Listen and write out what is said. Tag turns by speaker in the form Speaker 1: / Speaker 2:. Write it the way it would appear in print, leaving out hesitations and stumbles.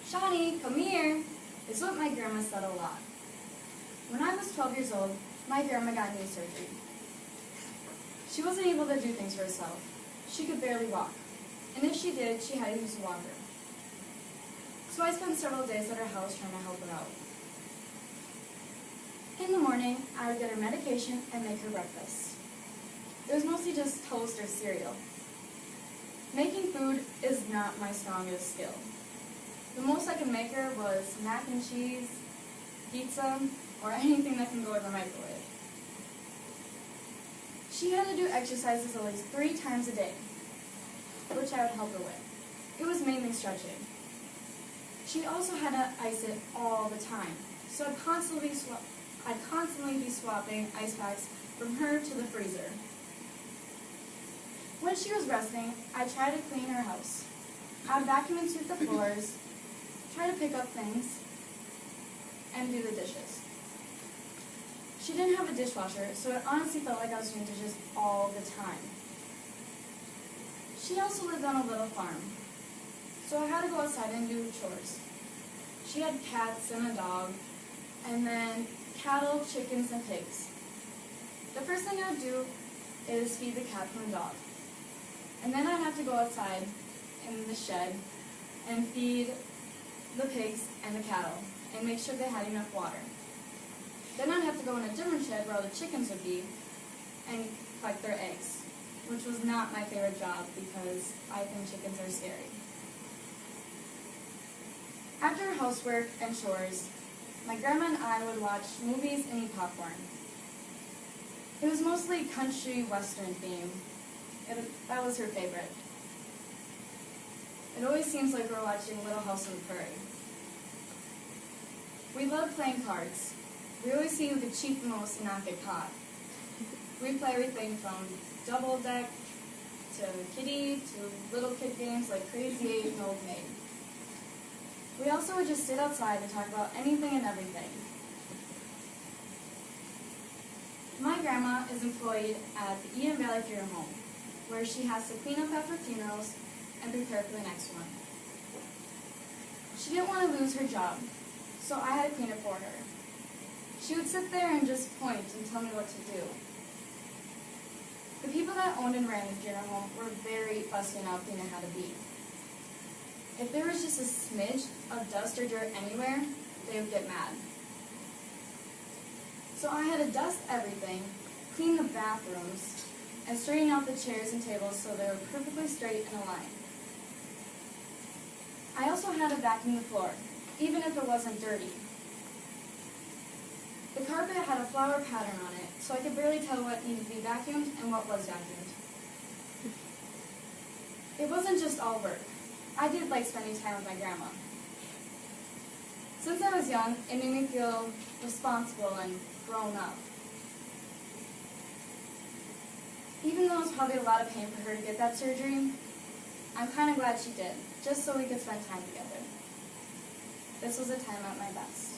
Speaker 1: "Shawnee, come here," is what my grandma said a lot. When I was 12 years old, my grandma got knee surgery. She wasn't able to do things for herself. She could barely walk, and if she did, she had to use a walker. So I spent several days at her house trying to help her out. In the morning, I would get her medication and make her breakfast. It was mostly just toast or cereal. Making food is not my strongest skill. The most I could make her was mac and cheese, pizza, or anything that can go in the microwave. She had to do exercises at least 3 times a day, which I would help her with. It was mainly stretching. She also had to ice it all the time, so I'd constantly be swapping ice packs from her to the freezer. When she was resting, I tried to clean her house. I would vacuum and sweep the floors, try to pick up things, and do the dishes. She didn't have a dishwasher, so it honestly felt like I was doing dishes all the time. She also lived on a little farm, so I had to go outside and do chores. She had cats and a dog, and then cattle, chickens, and pigs. The first thing I would do is feed the cat and the dog. And then I'd have to go outside in the shed and feed the pigs and the cattle and make sure they had enough water. Then I'd have to go in a different shed where all the chickens would be and collect their eggs, which was not my favorite job because I think chickens are scary. After housework and chores, my grandma and I would watch movies and eat popcorn. It was mostly country western theme. That was her favorite. It always seems like we're watching Little House on the Prairie. We loved playing cards. We always see who could cheat the most and not get caught. We play everything from Double Deck to Kitty to little kid games like Crazy 8 and Old Maid. We also would just sit outside and talk about anything and everything. My grandma is employed at the Eden Valley Funeral Home, where she has to clean up after funerals and prepare for the next one. She didn't want to lose her job, so I had to clean it for her. She would sit there and just point and tell me what to do. The people that owned and ran the funeral home were very fussy and out they knew how to be. If there was just a smidge of dust or dirt anywhere, they would get mad. So I had to dust everything, clean the bathrooms, and straighten out the chairs and tables so they were perfectly straight in a line. I also had to vacuum the floor, even if it wasn't dirty. The carpet had a flower pattern on it, so I could barely tell what needed to be vacuumed and what was vacuumed. It wasn't just all work. I did like spending time with my grandma. Since I was young, it made me feel responsible and grown up. Even though it was probably a lot of pain for her to get that surgery, I'm kind of glad she did, just so we could spend time together. This was a time at my best.